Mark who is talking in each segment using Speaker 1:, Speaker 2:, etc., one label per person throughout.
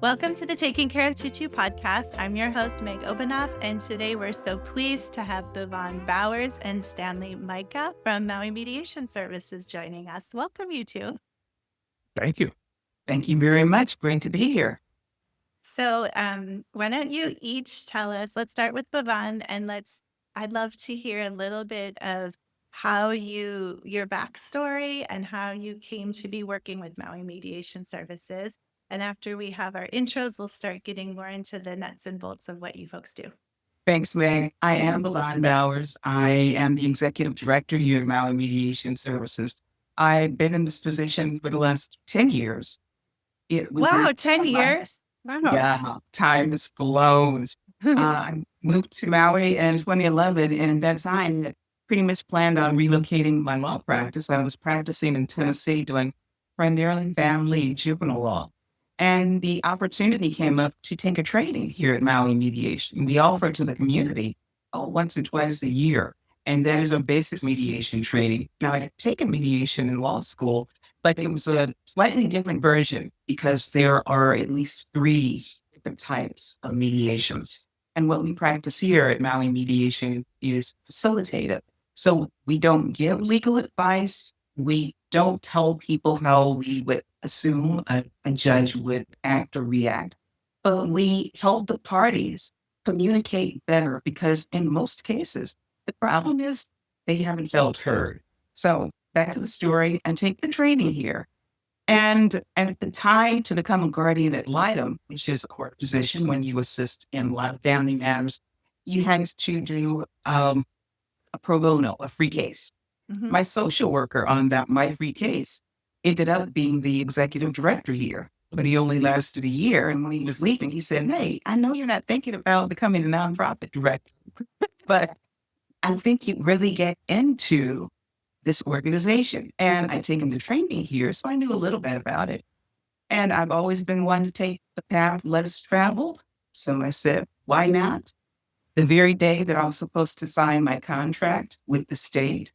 Speaker 1: Welcome to the Taking Care of Tutu podcast. I'm your host, Meg Obanoff, and today we're so pleased to have Bevanne Bowers and Stanley Majka from Maui Mediation Services joining us. Welcome, you two.
Speaker 2: Thank you. Thank you very much. Great to be here.
Speaker 1: So, why don't you each tell us? Let's start with Bevanne, and I'd love to hear a little bit of how your backstory and how you came to be working with Maui Mediation Services. And after we have our intros, we'll start getting more into the nuts and bolts of what you folks do.
Speaker 2: Thanks, Meg. I am Bevanne Bowers. I am the executive director here at Maui Mediation Services. I've been in this position for the last 10 years. It was
Speaker 1: Wow, 10 years? Wow.
Speaker 2: Yeah, time has flown. I moved to Maui in 2011, and at that time, I pretty much planned on relocating my law practice. I was practicing in Tennessee doing primarily family and juvenile law. And the opportunity came up to take a training here at Maui Mediation. We offer it to the community once or twice a year. And that is a basic mediation training. Now, I had taken mediation in law school, but it was a slightly different version because there are at least 3 different types of mediation. And what we practice here at Maui Mediation is facilitative. So we don't give legal advice. We don't tell people how we would assume a judge would act or react, but we help the parties communicate better because in most cases, the problem is they haven't felt heard. So back to the story and take the training here. And at the time to become a guardian ad litem, which is a court position when you assist in family matters, you had to do a pro bono, a free case. My social worker on my free case ended up being the executive director here, but he only lasted a year. And when he was leaving, he said, "Hey, I know you're not thinking about becoming a nonprofit director, but I think you really get into this organization." And I'd taken the training here, so I knew a little bit about it. And I've always been one to take the path less traveled. So I said, why not? The very day that I was supposed to sign my contract with the state,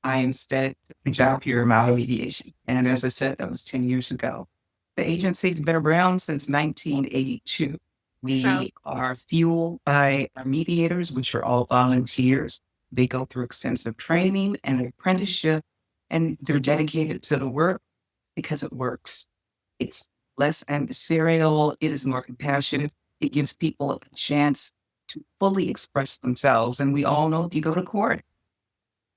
Speaker 2: I instead took the job here at Maui Mediation. And as I said, that was 10 years ago. The agency's been around since 1982. We are fueled by our mediators, which are all volunteers. They go through extensive training and apprenticeship, and they're dedicated to the work because it works. It's less adversarial. It is more compassionate. It gives people a chance to fully express themselves. And we all know if you go to court,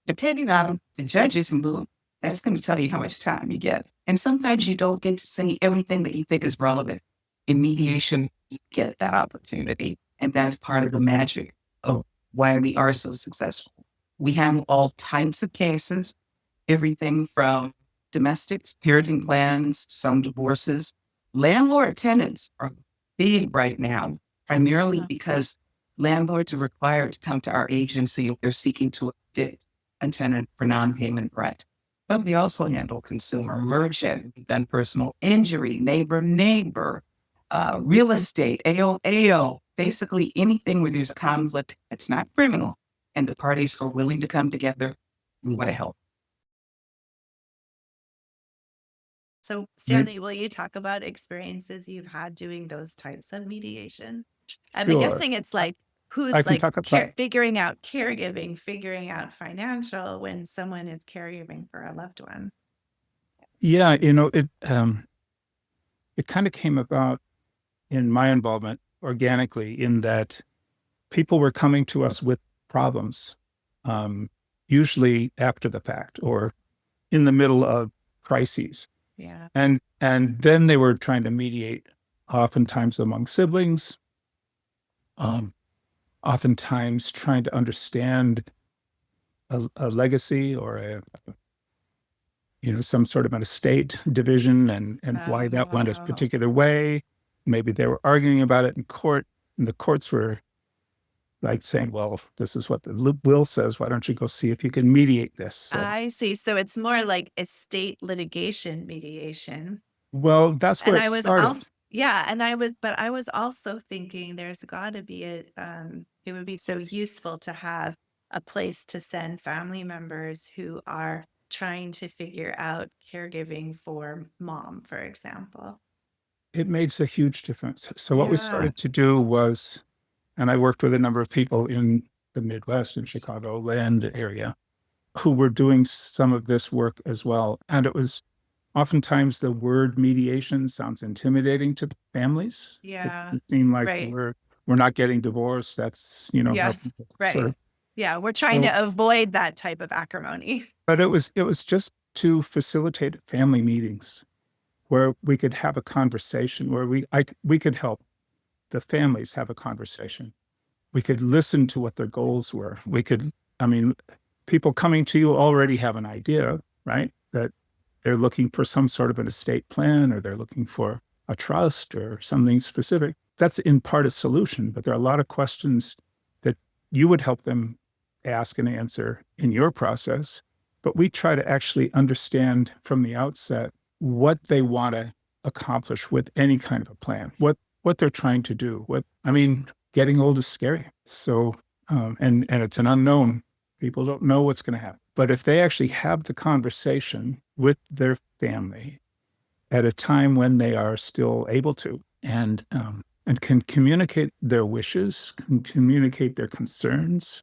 Speaker 2: depending on the judge's mood, that's going to tell you how much time you get. And sometimes you don't get to say everything that you think is relevant. In mediation, you get that opportunity. And that's part of the magic of why we are so successful. We handle all types of cases, everything from domestics, parenting plans, some divorces. Landlord-tenants are big right now, primarily because landlords are required to come to our agency if they're seeking to evict a tenant for non-payment rent. But we also handle consumer, merchant, we've done personal injury, neighbor, real estate, AO, basically anything where there's a conflict that's not criminal and the parties are willing to come together. We want to help.
Speaker 1: So, Stanley, will you talk about experiences you've had doing those types of mediation? I'm
Speaker 3: Sure.
Speaker 1: guessing it's like who's
Speaker 3: I can
Speaker 1: like
Speaker 3: talk about
Speaker 1: figuring out caregiving, figuring out financial when someone is caregiving for a loved one.
Speaker 3: yeah, it kind of came about in my involvement organically in that people were coming to us with problems, usually after the fact or in the middle of crises.
Speaker 1: Yeah.
Speaker 3: And then they were trying to mediate, oftentimes among siblings, oftentimes trying to understand a legacy or some sort of an estate division and why that went a particular way. Maybe they were arguing about it in court, and the courts were like saying, well, this is what the will says. Why don't you go see if you can mediate this? So,
Speaker 1: I see. So it's more like estate litigation mediation.
Speaker 3: well, that's where
Speaker 1: And
Speaker 3: it
Speaker 1: I was
Speaker 3: started.
Speaker 1: also, but I was also thinking there's got to be it would be so useful to have a place to send family members who are trying to figure out caregiving for mom, for example.
Speaker 3: it makes a huge difference. So what we started to do was, and I worked with a number of people in the Midwest, in Chicagoland area, who were doing some of this work as well. And it was oftentimes the word mediation sounds intimidating to families.
Speaker 1: Yeah.
Speaker 3: It seemed like
Speaker 1: Right.
Speaker 3: we're not getting divorced. That's, you know,
Speaker 1: Yeah.
Speaker 3: how people
Speaker 1: Right.
Speaker 3: sort of.
Speaker 1: Yeah. We're trying to avoid that type of acrimony.
Speaker 3: But it was just to facilitate family meetings where we could have a conversation, where we could help the families have a conversation. We could listen to what their goals were. I mean, people coming to you already have an idea, right? That they're looking for some sort of an estate plan, or they're looking for a trust or something specific. That's in part a solution, but there are a lot of questions that you would help them ask and answer in your process. But we try to actually understand from the outset what they want to accomplish with any kind of a plan, what they're trying to do. Getting old is scary. So, and it's an unknown. People don't know what's going to happen. But if they actually have the conversation with their family at a time when they are still able to, and can communicate their wishes, can communicate their concerns,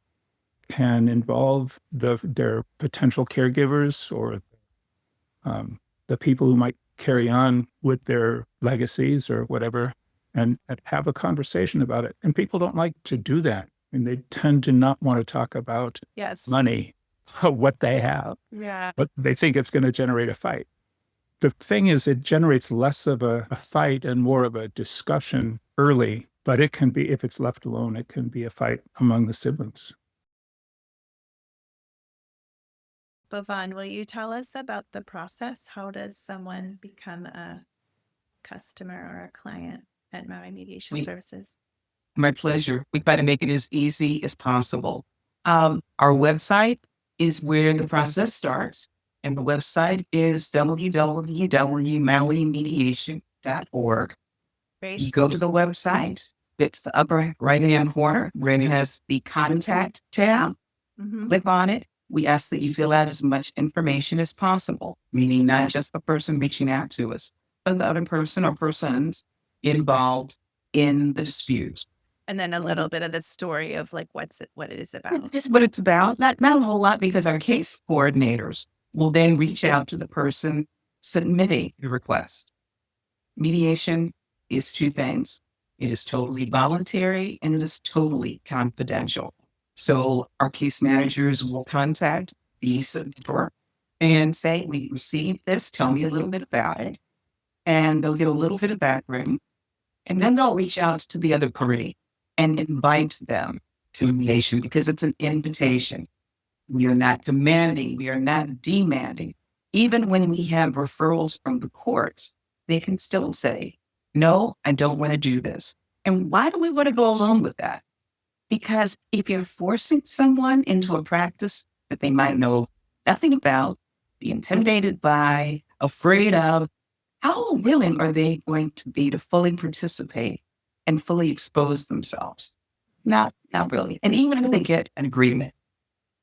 Speaker 3: can involve their potential caregivers, or the people who might carry on with their legacies or whatever, and have a conversation about it. And people don't like to do that. And they tend to not want to talk about money, what they have, but they think it's going to generate a fight. The thing is, it generates less of a fight and more of a discussion early, but it can be, if it's left alone, it can be a fight among the siblings.
Speaker 1: Bevanne, will you tell us about the process? How does someone become a customer or a client at Maui Mediation Services?
Speaker 2: My pleasure. We try to make it as easy as possible. Our website is where the process starts, and the website is www.mauimediation.org. You go to the website, it's the upper right-hand corner where it has the contact tab. Click on it. We ask that you fill out as much information as possible, meaning not just the person reaching out to us, but the other person or persons involved in the dispute.
Speaker 1: And then a little bit of the story of like what it is about.
Speaker 2: That's what it's about. Not a whole lot, because our case coordinators will then reach out to the person submitting the request. Mediation is two things. It is totally voluntary and it is totally confidential. So our case managers will contact the submitter and say, we received this, tell me a little bit about it. And they'll get a little bit of background. And then they'll reach out to the other party and invite them to mediation, because it's an invitation. We are not commanding, we are not demanding. Even when we have referrals from the courts, they can still say, no, I don't want to do this. And why do we want to go along with that? Because if you're forcing someone into a practice that they might know nothing about, be intimidated by, afraid of, how willing are they going to be to fully participate and fully expose themselves? Not really. And even if they get an agreement,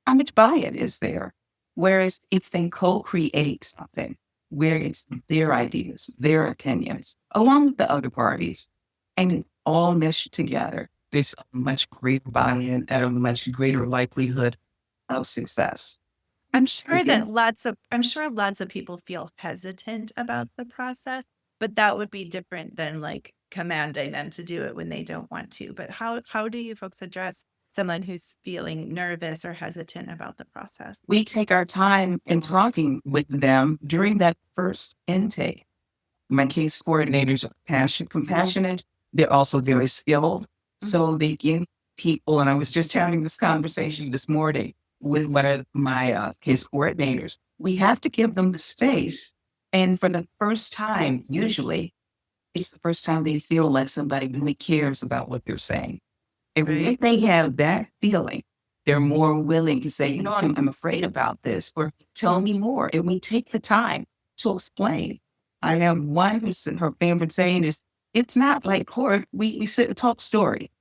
Speaker 2: how much buy-in is there? Whereas if they co-create something, where it's their ideas, their opinions, along with the other parties, and it all meshed together, there's a much greater buy-in and a much greater likelihood of success.
Speaker 1: I'm sure lots of people feel hesitant about the process, but that would be different than like commanding them to do it when they don't want to. But how do you folks address someone who's feeling nervous or hesitant about the process?
Speaker 2: We take our time in talking with them during that first intake. My case coordinators are compassionate. They're also very skilled. So they give people, and I was just having this conversation this morning with one of my case coordinators. We have to give them the space. And for the first time, usually, it's the first time they feel like somebody really cares about what they're saying. And if they have that feeling, they're more willing to say, I'm afraid about this, or tell me more. And we take the time to explain. I have one who's her favorite saying is, it's not like court. We sit and talk story.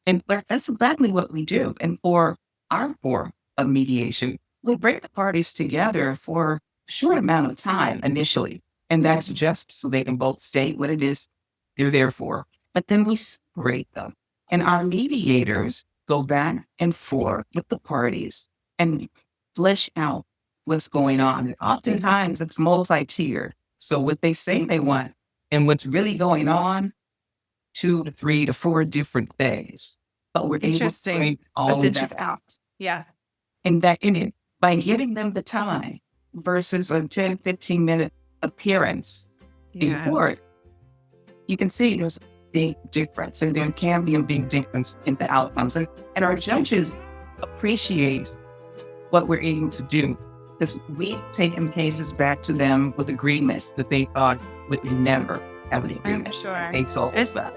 Speaker 2: And that's exactly what we do. And for our form of mediation, we bring the parties together for a short amount of time initially. And that's just so they can both state what it is they're there for. But then we separate them. And our mediators go back and forth with the parties and flesh out what's going on. And oftentimes it's multi-tiered. So what they say they want and what's really going on, 2 to 3 to 4 different things. But we're able to bring all of that out.
Speaker 1: Yeah.
Speaker 2: And that in it, by giving them the time versus a 10, 15-minute appearance in court, you can see there's a big difference. And there can be a big difference in the outcomes. And our judges appreciate what we're able to do, because we've taken cases back to them with agreements that they thought would never have an agreement.
Speaker 1: I'm sure.
Speaker 2: They told us that.